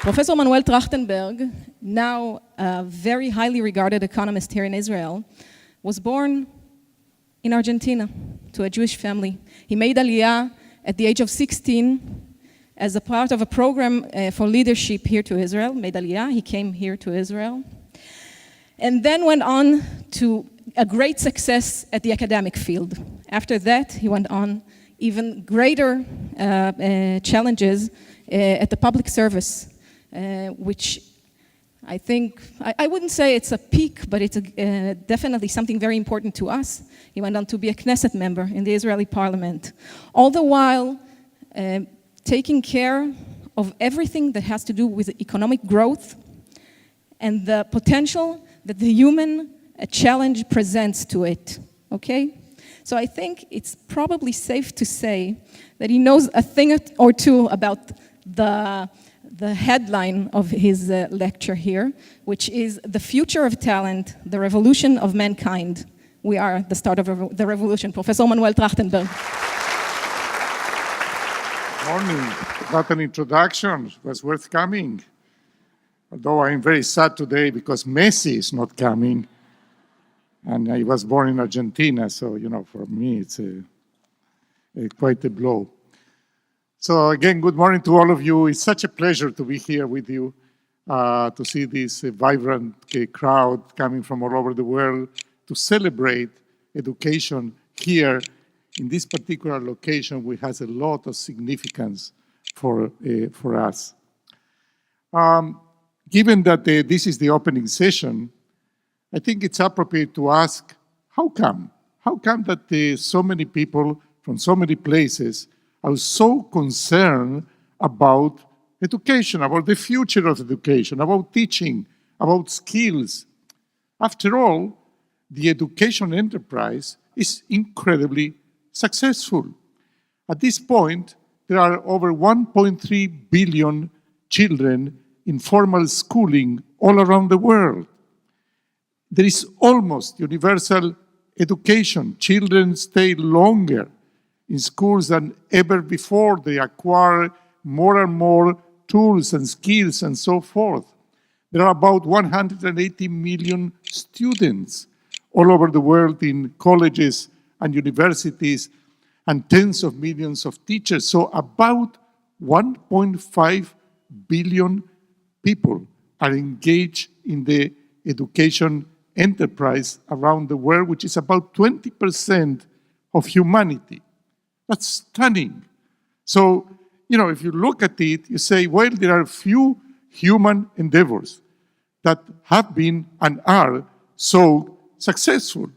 Professor Manuel Trajtenberg, now a very highly regarded economist here in Israel, was born in Argentina to a Jewish family. He made Aliyah at the age of 16 as a part of a program for leadership here to Israel. Made Aliyah, he came here to Israel. And then went on to a great success at the academic field. After that, he went on even greater challenges at the public service, which I think, I wouldn't say it's a peak, but it's definitely something very important to us. He went on to be a Knesset member in the Israeli parliament. All the while, taking care of everything that has to do with economic growth and the potential that the human challenge presents to it, okay? So I think it's probably safe to say that he knows a thing or two about the headline of his lecture here, which is The Future of Talent, the Revolution of Mankind. We are the start of the revolution. Professor Manuel Trajtenberg. Morning. Not an introduction. It was worth coming. Although I'm very sad today because Messi is not coming. And I was born in Argentina, so, for me, it's quite a blow. So again, good morning to all of you. It's such a pleasure to be here with you, to see this vibrant crowd coming from all over the world to celebrate education here in this particular location, which has a lot of significance for us. Given that this is the opening session, I think it's appropriate to ask, how come? How come that so many people from so many places are so concerned about education, about the future of education, about teaching, about skills? After all, the education enterprise is incredibly successful. At this point, there are over 1.3 billion children in formal schooling all around the world. There is almost universal education. Children stay longer in schools than ever before. They acquire more and more tools and skills and so forth. There are about 180 million students all over the world in colleges and universities, and tens of millions of teachers. So about 1.5 billion people are engaged in the education enterprise around the world, which is about 20% of humanity. That's stunning. So, if you look at it, you say, well, there are few human endeavors that have been and are so successful.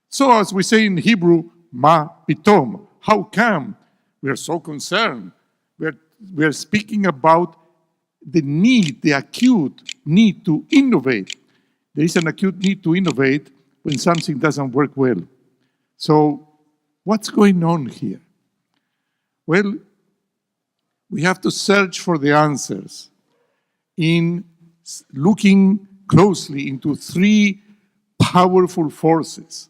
So as we say in Hebrew, ma pitom, how come we are so concerned? We are speaking about the need, the acute need to innovate. There is an acute need to innovate when something doesn't work well. So what's going on here? Well, we have to search for the answers in looking closely into three powerful forces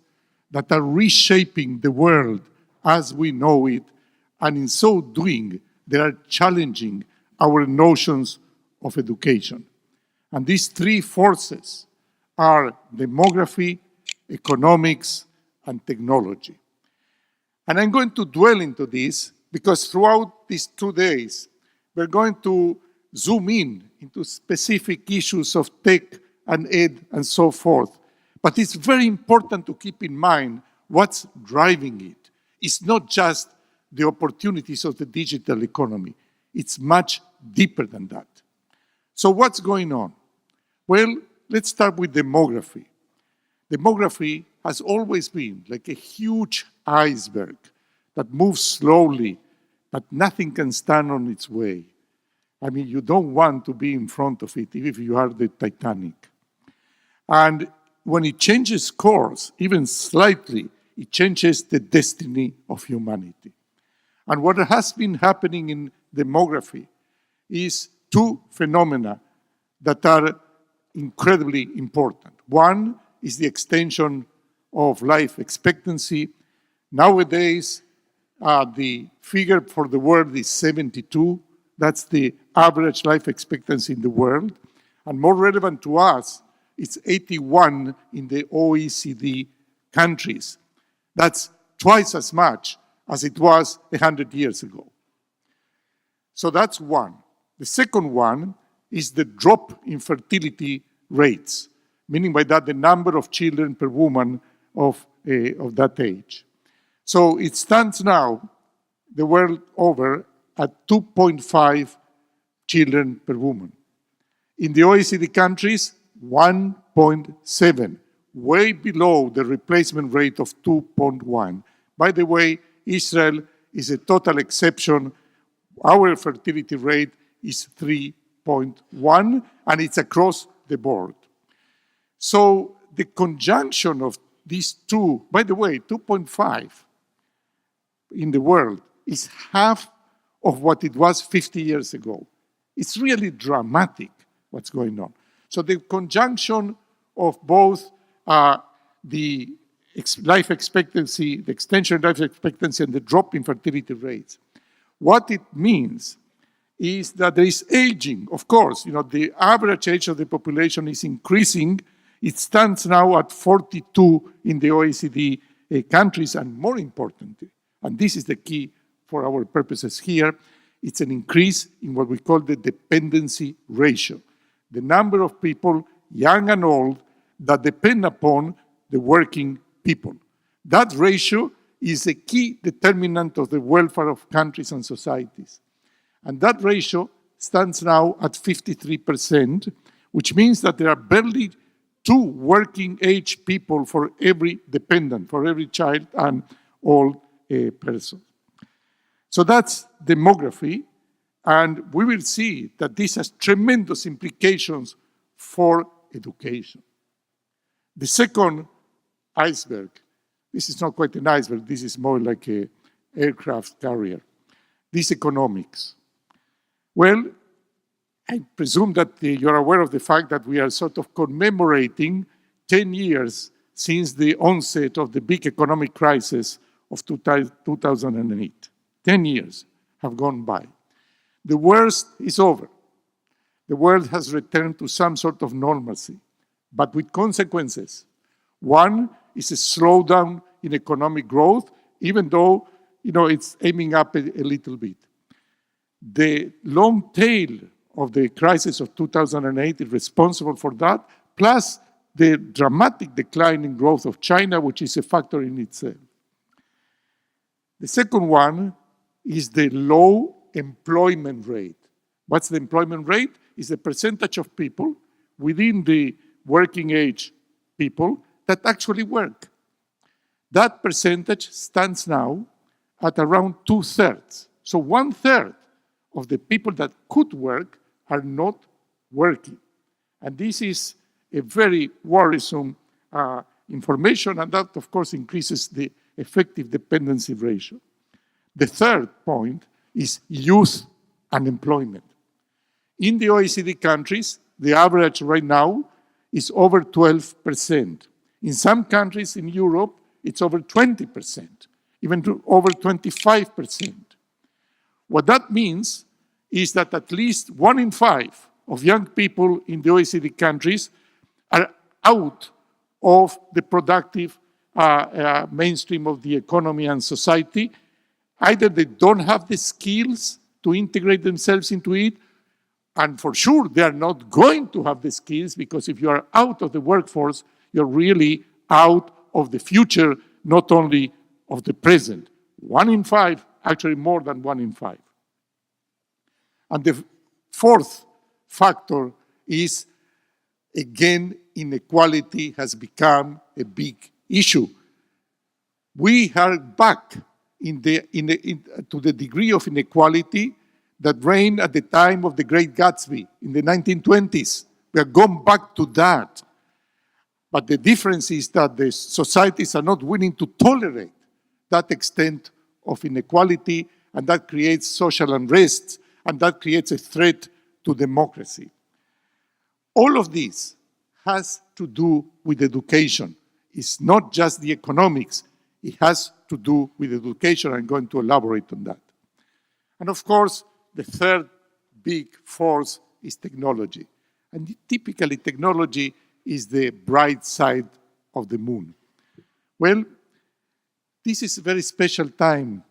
that are reshaping the world as we know it, and in so doing, they are challenging our notions of education. And these three forces are demography, economics, and technology. And I'm going to dwell into this because throughout these 2 days, we're going to zoom in into specific issues of tech and ed and so forth. But it's very important to keep in mind what's driving it. It's not just the opportunities of the digital economy. It's much deeper than that. So what's going on? Well, let's start with demography. Demography has always been like a huge iceberg that moves slowly, but nothing can stand on its way. I mean, you don't want to be in front of it, even if you are the Titanic. And when it changes course, even slightly, it changes the destiny of humanity. And what has been happening in demography is two phenomena that are incredibly important. One is the extension of life expectancy. Nowadays, the figure for the world is 72. That's the average life expectancy in the world. And more relevant to us, it's 81 in the OECD countries. That's twice as much as it was 100 years ago. So that's one. The second one is the drop in fertility rates, meaning by that the number of children per woman of that age. So it stands now, the world over, at 2.5 children per woman. In the OECD countries, 1.7, way below the replacement rate of 2.1. By the way, Israel is a total exception. Our fertility rate is 3.1, and it's across the board. So the conjunction of these two, by the way, 2.5 in the world is half of what it was 50 years ago. It's really dramatic what's going on. So the conjunction of both the life expectancy, the extension of life expectancy, and the drop in fertility rates, what it means is that there is aging. Of course, the average age of the population is increasing. It stands now at 42 in the OECD countries, and more importantly, and this is the key for our purposes here, it's an increase in what we call the dependency ratio. The number of people, young and old, that depend upon the working people. That ratio is a key determinant of the welfare of countries and societies. And that ratio stands now at 53%, which means that there are barely 2 working age people for every dependent, for every child and old person. So that's demography, and we will see that this has tremendous implications for education. The second iceberg, this is not quite an iceberg, this is more like an aircraft carrier. This economics. Well, I presume that you're aware of the fact that we are sort of commemorating 10 years since the onset of the big economic crisis of 2008. 10 years have gone by. The worst is over. The world has returned to some sort of normalcy, but with consequences. One is a slowdown in economic growth, even though it's aiming up a little bit. The long tail of the crisis of 2008 is responsible for that, plus the dramatic decline in growth of China, which is a factor in itself. The second one is the low employment rate. What's the employment rate? It's the percentage of people within the working age people that actually work. That percentage stands now at around 2/3. So 1/3 of the people that could work are not working. And this is a very worrisome information, and that, of course, increases the effective dependency ratio. The third point is youth unemployment. In the OECD countries, the average right now is over 12%. In some countries in Europe, it's over 20%, even over 25%. What that means is that at least 1 in 5 of young people in the OECD countries are out of the productive mainstream of the economy and society. Either they don't have the skills to integrate themselves into it, and for sure they are not going to have the skills, because if you are out of the workforce, you're really out of the future, not only of the present. 1 in 5, actually more than 1 in 5. And the fourth factor is, again, inequality has become a big issue. We are back to the degree of inequality that reigned at the time of the Great Gatsby in the 1920s. We are going back to that. But the difference is that the societies are not willing to tolerate that extent of inequality, and that creates social unrest, and that creates a threat to democracy. All of this has to do with education. It's not just the economics. It has to do with education. I'm going to elaborate on that. And of course, the third big force is technology. And typically technology is the bright side of the moon. Well, this is a very special time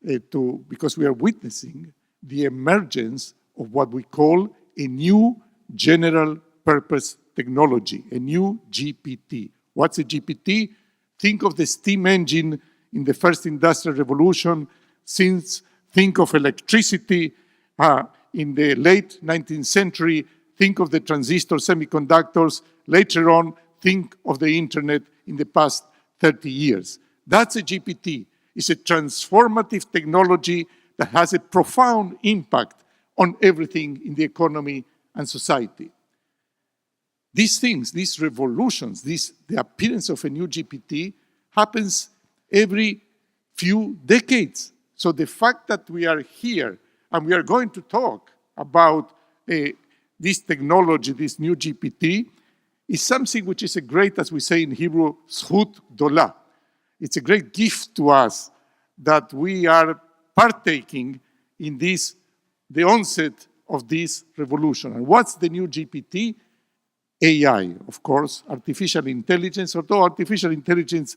because we are witnessing the emergence of what we call a new general purpose technology, a new GPT. What's a GPT? Think of the steam engine in the first industrial revolution, think of electricity in the late 19th century, think of the transistor semiconductors, later on, think of the internet in the past 30 years. That's a GPT. It's a transformative technology that has a profound impact on everything in the economy and society. These things, these revolutions, the appearance of a new GPT happens every few decades. So the fact that we are here and we are going to talk about this technology, this new GPT, is something which is a great, as we say in Hebrew, zchut gdola. It's a great gift to us that we are partaking in the onset of this revolution. And what's the new GPT? AI, of course, artificial intelligence, although artificial intelligence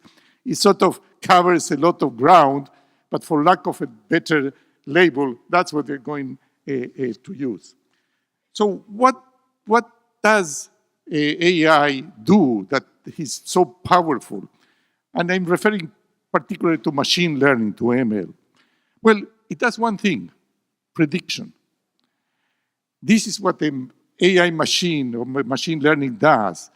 sort of covers a lot of ground, but for lack of a better label, that's what they're going to use. So what does AI do that is so powerful? And I'm referring particularly to machine learning, to ML. Well, it does one thing, prediction. This is what an AI machine or machine learning does.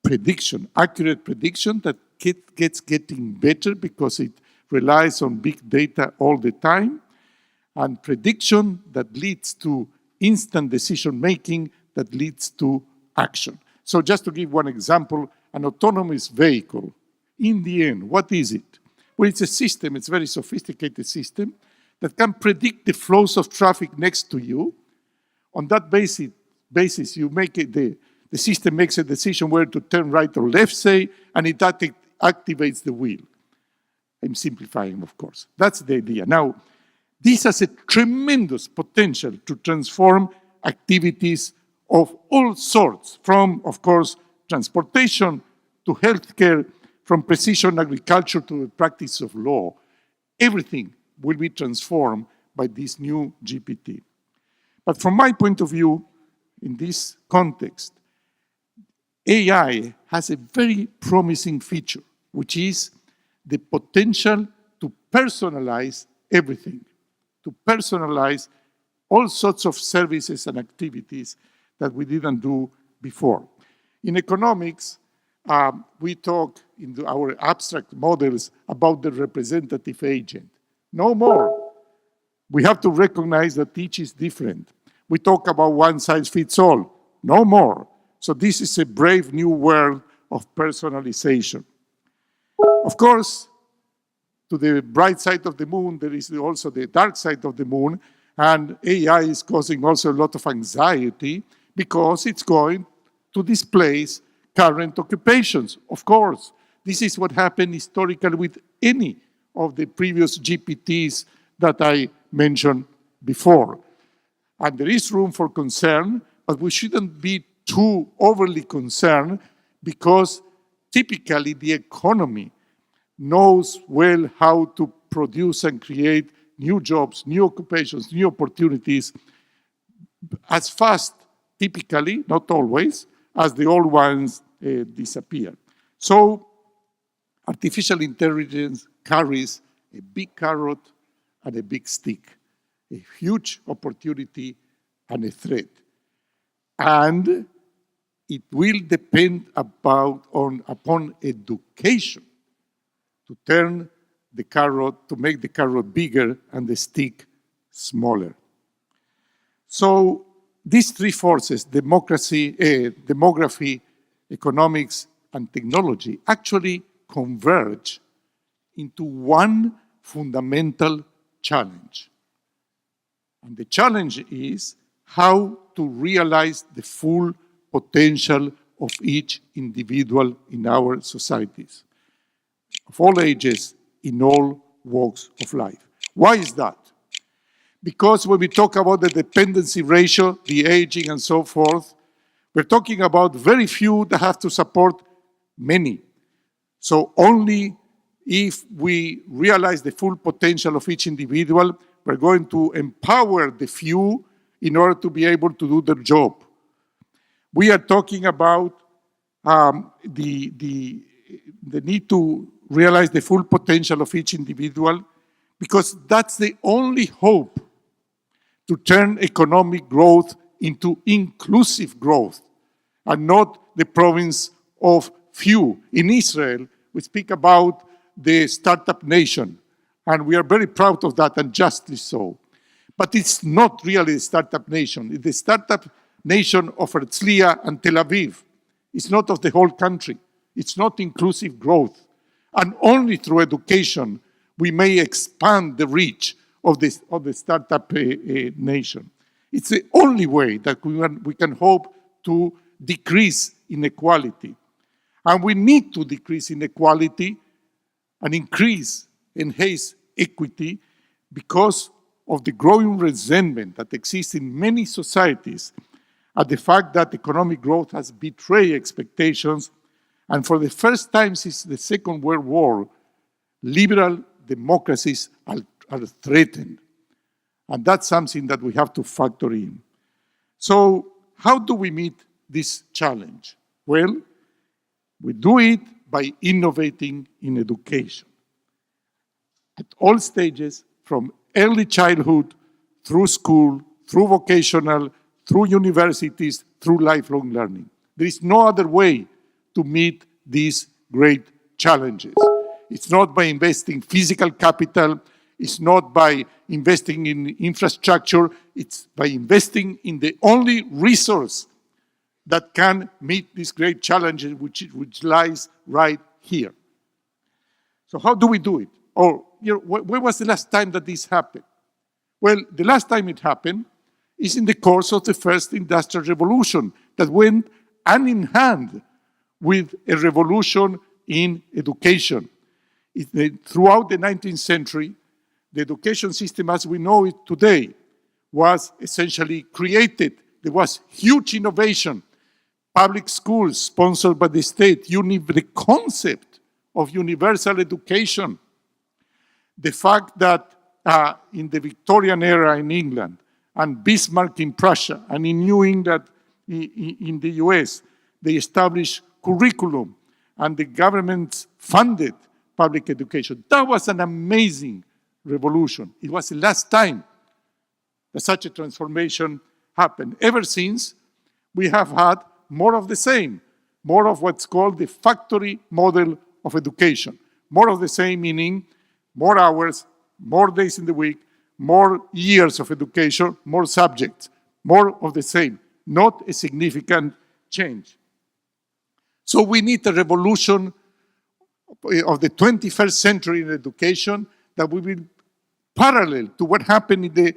Prediction, accurate prediction that gets getting better because it relies on big data all the time, and prediction that leads to instant decision-making that leads to action. So just to give one example, an autonomous vehicle, in the end, what is it? Well, it's a system, it's a very sophisticated system that can predict the flows of traffic next to you. On that basis you make it, the system makes a decision where to turn right or left, say, and it activates the wheel. I'm simplifying, of course. That's the idea. Now, this has a tremendous potential to transform activities of all sorts, from, of course, transportation to healthcare, from precision agriculture to the practice of law. Everything will be transformed by this new GPT. But from my point of view, in this context, AI has a very promising feature, which is the potential to personalize everything, to personalize all sorts of services and activities that we didn't do before. In economics, we talk in our abstract models about the representative agent. No more. We have to recognize that each is different. We talk about one size fits all. No more. So this is a brave new world of personalization. Of course, to the bright side of the moon, there is also the dark side of the moon, and AI is causing also a lot of anxiety because it's going to displace current occupations. Of course, this is what happened historically with any of the previous GPTs that I mentioned before. And there is room for concern, but we shouldn't be too overly concerned because typically the economy knows well how to produce and create new jobs, new occupations, new opportunities as fast, typically, not always, as the old ones disappear. So artificial intelligence carries a big carrot and a big stick, a huge opportunity and a threat. And it will depend upon education to turn the carrot, to make the carrot bigger and the stick smaller. So these three forces, demography, economics, and technology, actually converge into one fundamental challenge. And the challenge is how to realize the full potential of each individual in our societies, of all ages, in all walks of life. Why is that? because when we talk about the dependency ratio, the aging and so forth, we're talking about very few that have to support many. So only if we realize the full potential of each individual, we're going to empower the few in order to be able to do their job. We are talking about the need to realize the full potential of each individual, because that's the only hope to turn economic growth into inclusive growth and not the province of few. In Israel, we speak about the startup nation, and we are very proud of that, and justly so. But it's not really a startup nation. It's the startup nation of Herzliya and Tel Aviv. It's not of the whole country. It's not inclusive growth. And only through education we may expand the reach of the startup nation. It's the only way that we can hope to decrease inequality. And we need to decrease inequality and enhance equity, because of the growing resentment that exists in many societies at the fact that economic growth has betrayed expectations, and for the first time since the Second World War, liberal democracies are threatened. And that's something that we have to factor in. So how do we meet this challenge? Well, we do it by innovating in education. At all stages, from early childhood, through school, through vocational, through universities, through lifelong learning. There is no other way to meet these great challenges. It's not by investing physical capital, it's not by investing in infrastructure, it's by investing in the only resource that can meet these great challenges, which lies right here. So how do we do it? Or, when was the last time that this happened? Well, the last time it happened is in the course of the first industrial revolution that went hand in hand with a revolution in education. Throughout the 19th century, the education system as we know it today was essentially created. There was huge innovation. Public schools sponsored by the state, the concept of universal education. The fact that in the Victorian era in England, and Bismarck in Prussia, and in New England in the US, they established curriculum, and the government funded public education. That was an amazing revolution. It was the last time that such a transformation happened. Ever since, we have had more of the same, more of what's called the factory model of education. More of the same meaning more hours, more days in the week, more years of education, more subjects, more of the same, not a significant change. So we need a revolution of the 21st century in education that will be parallel to what happened in the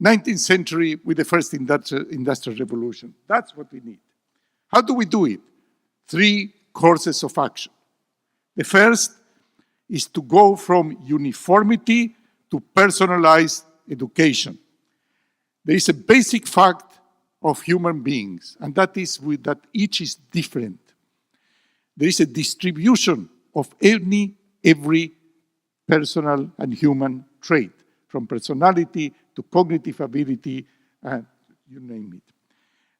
19th century with the first industrial revolution. That's what we need. How do we do it? 3 courses of action. The first is to go from uniformity to personalized education. There is a basic fact of human beings, and that is that each is different. There is a distribution of every personal and human trait, from personality to cognitive ability, and you name it.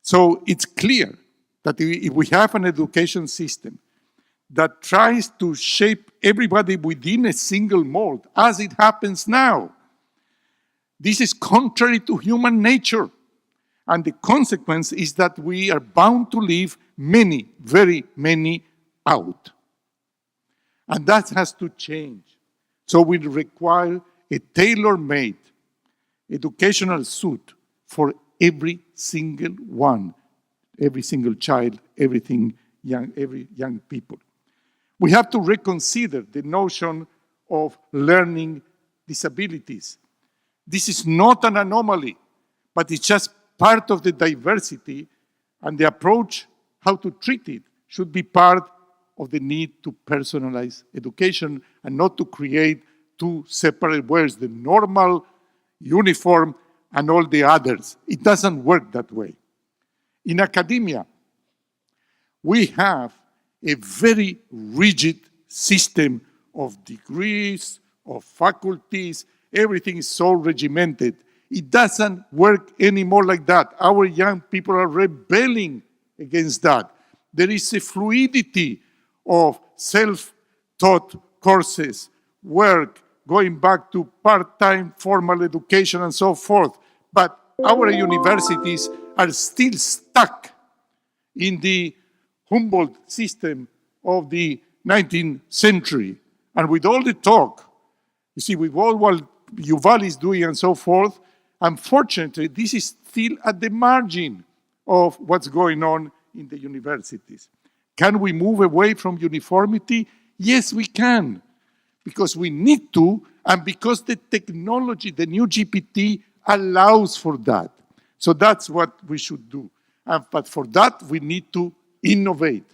So it's clear that if we have an education system that tries to shape everybody within a single mold, as it happens now, this is contrary to human nature. And the consequence is that we are bound to leave many, very many out. And that has to change. So we require a tailor-made educational suit for every single one, every single child, every young people. We have to reconsider the notion of learning disabilities. This is not an anomaly, but it's just part of the diversity, and the approach, how to treat it, should be part of the need to personalize education and not to create 2 separate words, the normal, uniform, and all the others. It doesn't work that way. In academia, we have a very rigid system of degrees, of faculties. Everything is so regimented. It doesn't work anymore like that. Our young people are rebelling against that. There is a fluidity of self-taught courses, work, going back to part-time formal education and so forth. But our universities are still stuck in the Humboldt system of the 19th century. And with all the talk, you see, with all what Yuval is doing and so forth, unfortunately, this is still at the margin of what's going on in the universities. Can we move away from uniformity? Yes, we can, because we need to, and because the technology, the new GPT, allows for that. So that's what we should do. But for that, we need to innovate,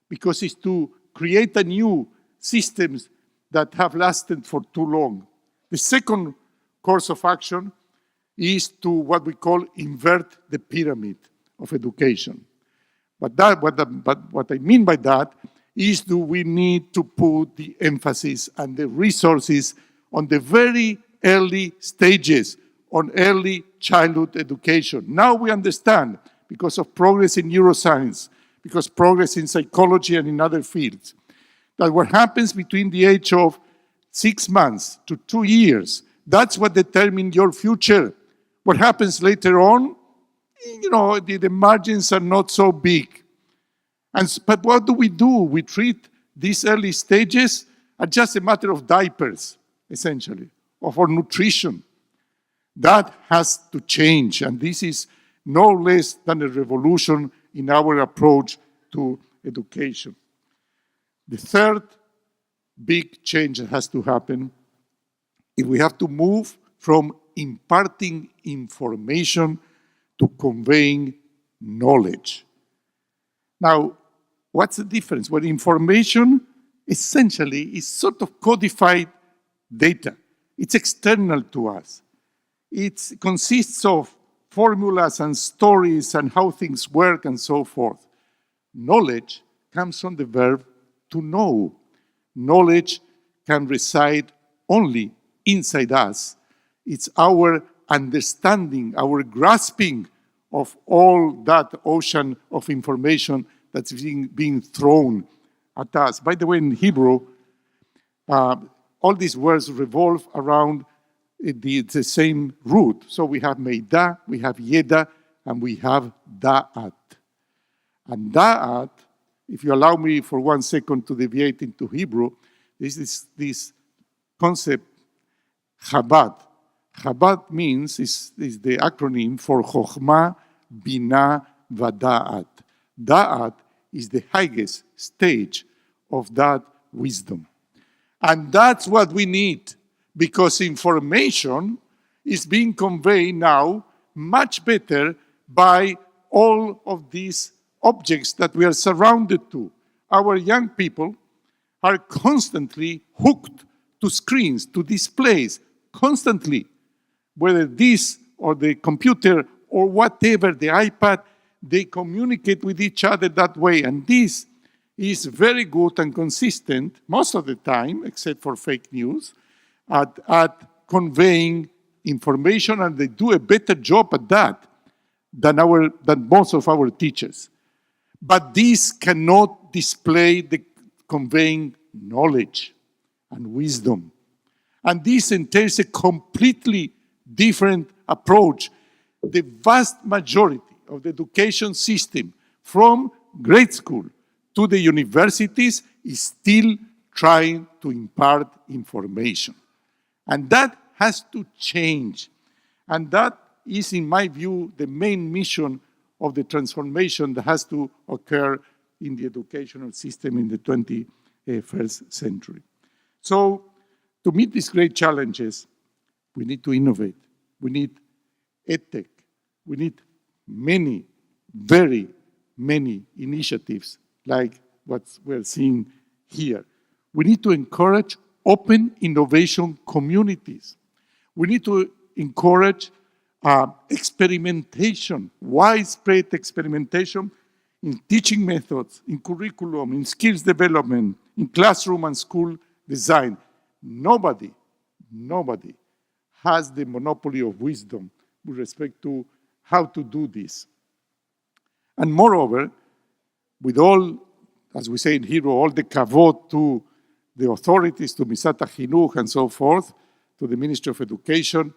because it's to create a new systems that have lasted for too long. The second course of action is to what we call invert the pyramid of education. But what I mean by that is we need to put the emphasis and the resources on the very early stages, on early childhood education. Now we understand, because of progress in neuroscience, because progress in psychology and in other fields, that what happens between the age of 6 months to 2 years, that's what determines your future. What happens later on, the margins are not so big. But what do? We treat these early stages as just a matter of diapers, essentially, or for nutrition. That has to change, and this is no less than a revolution in our approach to education. The third big change that has to happen is we have to move from imparting information to conveying knowledge. Now, what's the difference? Well, information essentially is sort of codified data. It's external to us. It consists of formulas and stories and how things work and so forth. Knowledge comes from the verb to know. Knowledge can reside only inside us. It's our understanding, our grasping of all that ocean of information that's being thrown at us. By the way, in Hebrew, all these words revolve around the same root. So we have Meida, we have Yeda, and we have Da'at. And Da'at, if you allow me for 1 second to deviate into Hebrew, this concept, Chabad. Chabad means, is the acronym for Chokhmah, Binah, Vada'at. Da'at is the highest stage of that wisdom. And that's what we need, because information is being conveyed now much better by all of these objects that we are surrounded to. Our young people are constantly hooked to screens, to displays, constantly. Whether this or the computer or whatever, the iPad, they communicate with each other that way. And this is very good and consistent, most of the time, except for fake news, at conveying information, and they do a better job at that than most of our teachers. But this cannot display the conveying knowledge and wisdom. And this entails a completely different approach. The vast majority of the education system, from grade school to the universities, is still trying to impart information. And that has to change. And that is, in my view, the main mission of the transformation that has to occur in the educational system in the 21st century. So, to meet these great challenges, we need to innovate. We need EdTech. We need many, very many initiatives like what we're seeing here. We need to encourage open innovation communities. We need to encourage experimentation, widespread experimentation in teaching methods, in curriculum, in skills development, in classroom and school design. Nobody has the monopoly of wisdom with respect to how to do this. And moreover, with all, as we say in Hebrew, all the kavod to the authorities, to Misat HaChinuch and so forth, to the Ministry of Education,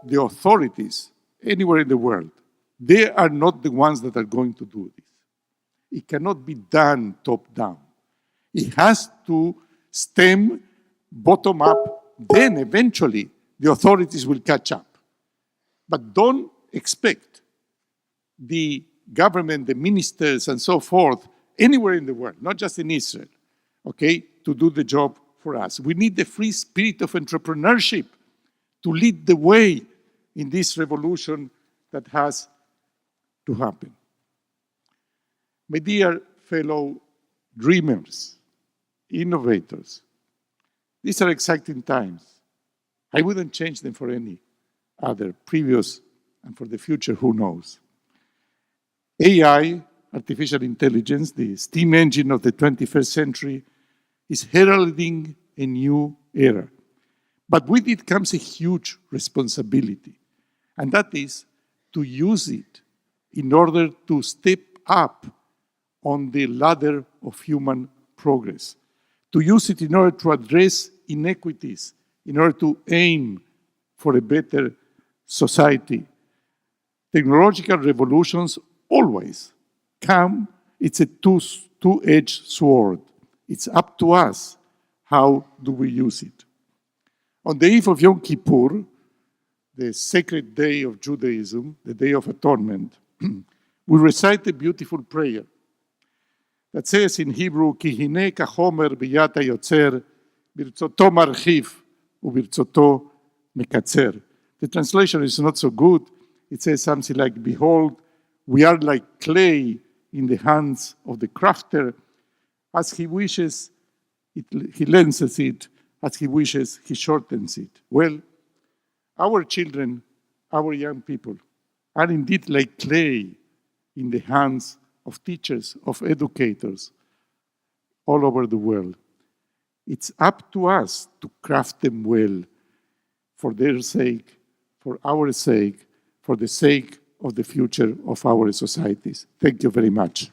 the authorities anywhere in the world, they are not the ones that are going to do this. It cannot be done top-down. It has to stem bottom-up, then eventually the authorities will catch up. But don't expect the government, the ministers, and so forth, anywhere in the world, not just in Israel, okay, to do the job for us. We need the free spirit of entrepreneurship to lead the way in this revolution that has to happen. My dear fellow dreamers, innovators, these are exciting times. I wouldn't change them for any other previous, and for the future, who knows. AI, artificial intelligence, the steam engine of the 21st century, is heralding a new era. But with it comes a huge responsibility, and that is to use it in order to step up on the ladder of human progress, to use it in order to address inequities, in order to aim for a better society. Technological revolutions always come, it's a two-edged sword. It's up to us how do we use it. On the eve of Yom Kippur, the sacred day of Judaism, the Day of Atonement, we recite a beautiful prayer that says in Hebrew, Ki hine kachomer biyat hayotzer, birtzoto marchiv ubirtzoto mekatzer. The translation is not so good. It says something like, behold, we are like clay in the hands of the crafter. As he wishes, he lengthens it. As he wishes, he shortens it. Well, our children, our young people, are indeed like clay in the hands of teachers, of educators all over the world. It's up to us to craft them well for their sake, for our sake, for the sake of the future of our societies. Thank you very much.